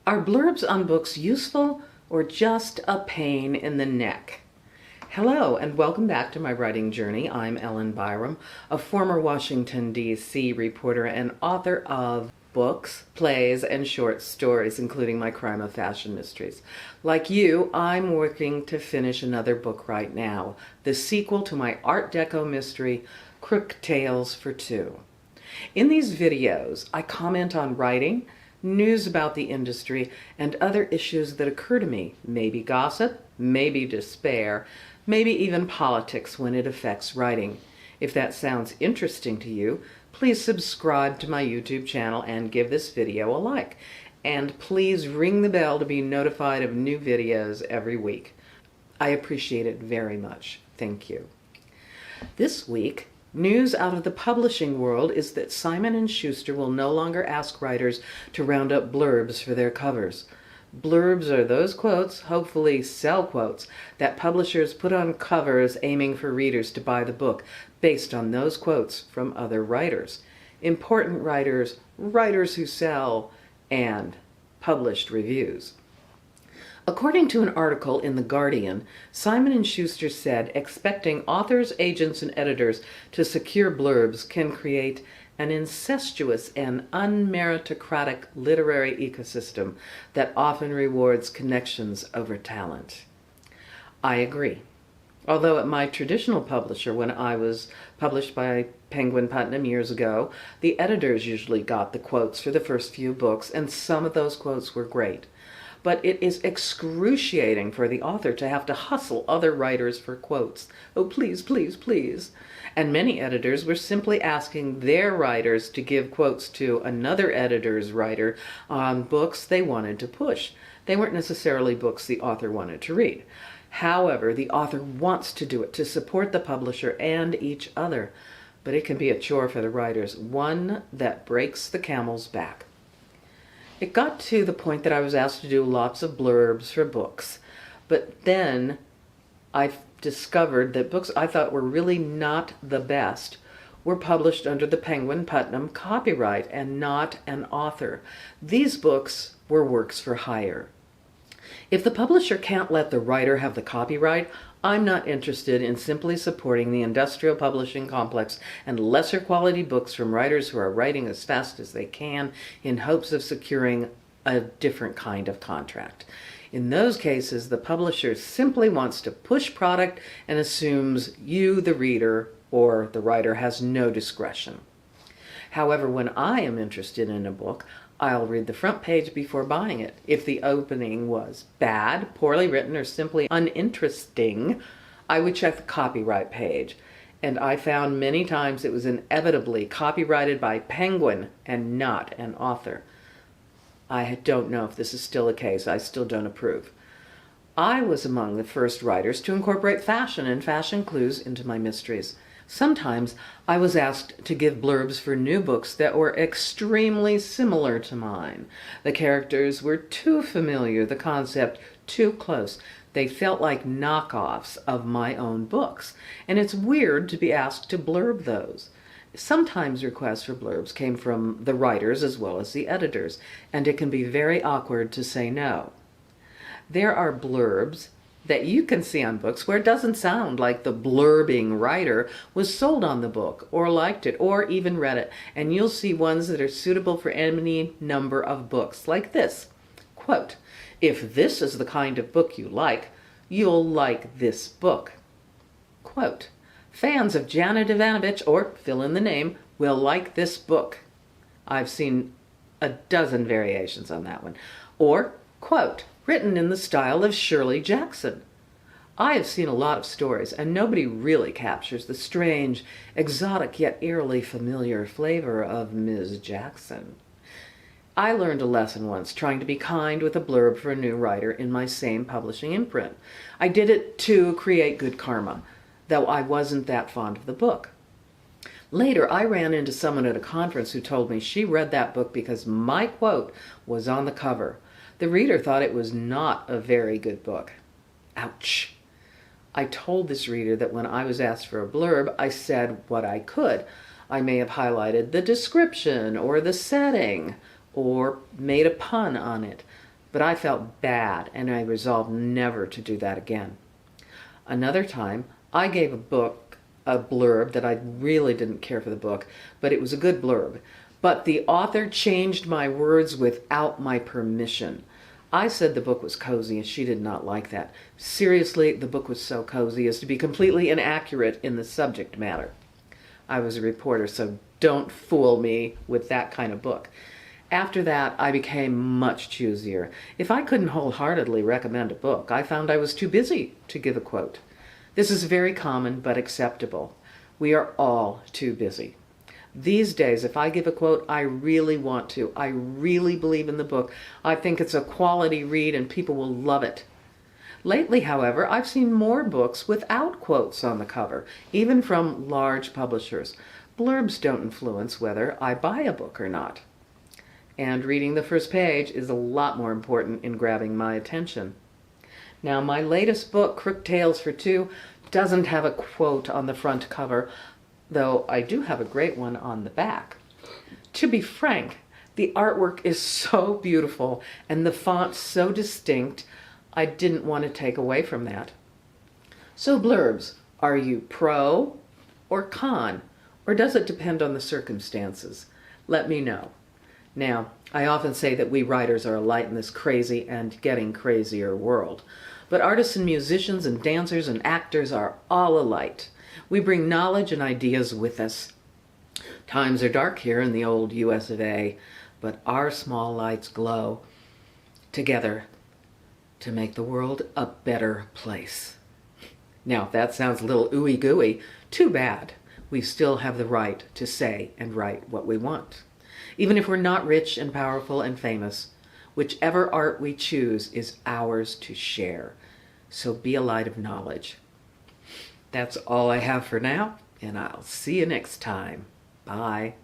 Are blurbs on books useful or just a pain in the neck? Hello and welcome back to my writing journey. I'm Ellen Byerrum, a former Washington, D.C. reporter and author of books, plays, and short stories, including my crime of fashion mysteries. Like you, I'm working to finish another book right now, the sequel to my Art Deco mystery, Crook Tales for Two. In these videos, I comment on writing, news about the industry, and other issues that occur to me. Maybe gossip, maybe despair, maybe even politics when it affects writing. If that sounds interesting to you, please subscribe to my YouTube channel and give this video a like. And please ring the bell to be notified of new videos every week. I appreciate it very much. Thank you. This week, news out of the publishing world is that Simon & Schuster will no longer ask writers to round up blurbs for their covers. Blurbs are those quotes, hopefully sell quotes, that publishers put on covers aiming for readers to buy the book based on those quotes from other writers. Important writers, writers who sell, and published reviews. According to an article in The Guardian, Simon & Schuster said expecting authors, agents, and editors to secure blurbs can create an incestuous and unmeritocratic literary ecosystem that often rewards connections over talent. I agree. Although at my traditional publisher, when I was published by Penguin Putnam years ago, the editors usually got the quotes for the first few books, and some of those quotes were great. But it is excruciating for the author to have to hustle other writers for quotes. Oh, please, please, please. And many editors were simply asking their writers to give quotes to another editor's writer on books they wanted to push. They weren't necessarily books the author wanted to read. However, the author wants to do it to support the publisher and each other. But it can be a chore for the writers, one that breaks the camel's back. It got to the point that I was asked to do lots of blurbs for books, but then I discovered that books I thought were really not the best were published under the Penguin Putnam copyright and not an author. These books were works for hire. If the publisher can't let the writer have the copyright, I'm not interested in simply supporting the industrial publishing complex and lesser quality books from writers who are writing as fast as they can in hopes of securing a different kind of contract. In those cases, the publisher simply wants to push product and assumes you, the reader, or the writer has no discretion. However, when I am interested in a book, I'll read the front page before buying it. If the opening was bad, poorly written, or simply uninteresting, I would check the copyright page. And I found many times it was inevitably copyrighted by Penguin and not an author. I don't know if this is still the case. I still don't approve. I was among the first writers to incorporate fashion and fashion clues into my mysteries. Sometimes I was asked to give blurbs for new books that were extremely similar to mine. The characters were too familiar, the concept too close. They felt like knockoffs of my own books, and it's weird to be asked to blurb those. Sometimes requests for blurbs came from the writers as well as the editors, and it can be very awkward to say no. There are blurbs that you can see on books where it doesn't sound like the blurbing writer was sold on the book or liked it or even read it. And you'll see ones that are suitable for any number of books, like this. Quote, "If this is the kind of book you like, you'll like this book." Quote, "Fans of Janet Ivanovich, or fill in the name, will like this book." I've seen a dozen variations on that one. Or, quote, "Written in the style of Shirley Jackson." I have seen a lot of stories, and nobody really captures the strange, exotic yet eerily familiar flavor of Ms. Jackson. I learned a lesson once trying to be kind with a blurb for a new writer in my same publishing imprint. I did it to create good karma, though I wasn't that fond of the book. Later, I ran into someone at a conference who told me she read that book because my quote was on the cover. The reader thought it was not a very good book. Ouch. I told this reader that when I was asked for a blurb, I said what I could. I may have highlighted the description or the setting or made a pun on it. but I felt bad and I resolved never to do that again. Another time, I gave a book a blurb that I really didn't care for the book, but it was a good blurb. But the author changed my words without my permission. I said the book was cozy and she did not like that. Seriously, the book was so cozy as to be completely inaccurate in the subject matter. I was a reporter, so don't fool me with that kind of book. After that, I became much choosier. If I couldn't wholeheartedly recommend a book, I found I was too busy to give a quote. This is very common but acceptable. We are all too busy. These days, if I give a quote, I really want to. I really believe in the book. I think it's a quality read and people will love it. Lately, however, I've seen more books without quotes on the cover, even from large publishers. Blurbs don't influence whether I buy a book or not. And reading the first page is a lot more important in grabbing my attention. Now, my latest book, Crook Tales for Two, doesn't have a quote on the front cover, though I do have a great one on the back. To be frank, the artwork is so beautiful and the font so distinct, I didn't want to take away from that. So blurbs, are you pro or con? Or does it depend on the circumstances? Let me know. Now, I often say that we writers are a light in this crazy and getting crazier world. But artists and musicians and dancers and actors are all a light. We bring knowledge and ideas with us. Times are dark here in the old US of A, but our small lights glow together to make the world a better place. Now, if that sounds a little ooey gooey, too bad. We still have the right to say and write what we want. Even if we're not rich and powerful and famous, whichever art we choose is ours to share. So be a light of knowledge. That's all I have for now, and I'll see you next time. Bye.